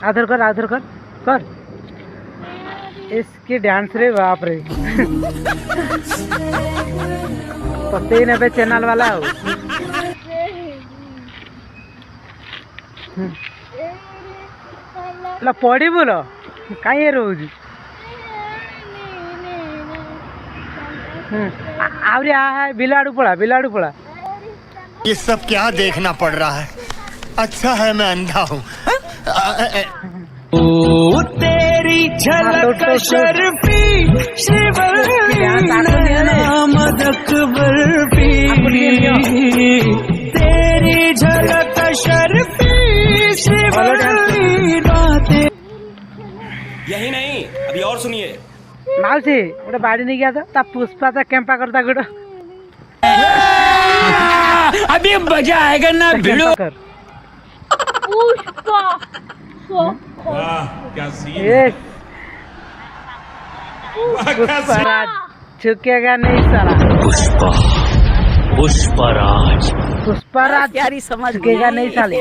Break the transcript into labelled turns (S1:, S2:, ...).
S1: आधर कर कर इसकी डांस रे बाप रे पते ही नबे चैनल वाला हो ला पढ़ी बोलो कहीं रोज आवरी आ है बिलाड़ू पड़ा
S2: ये सब क्या देखना पड़ रहा है। अच्छा है मैं अंधा हूँ। तेरी झलक शर्फी मदक बर्फी तेरी झलक शर्फी
S3: यही नहीं अभी और सुनिए।
S1: मावशी गोटे बाड़ी नहीं गया था पुष्पा था कैंपा करता गोटे
S3: अभी मजा आएगा ना भिड़ो।
S4: पुष्पा
S3: क्या सीन
S1: पुष्पराज झुकेगा नहीं साला
S5: पुष्पराज
S1: पुष्पराज
S4: प्यारी समझ
S1: झुकेगा नहीं साले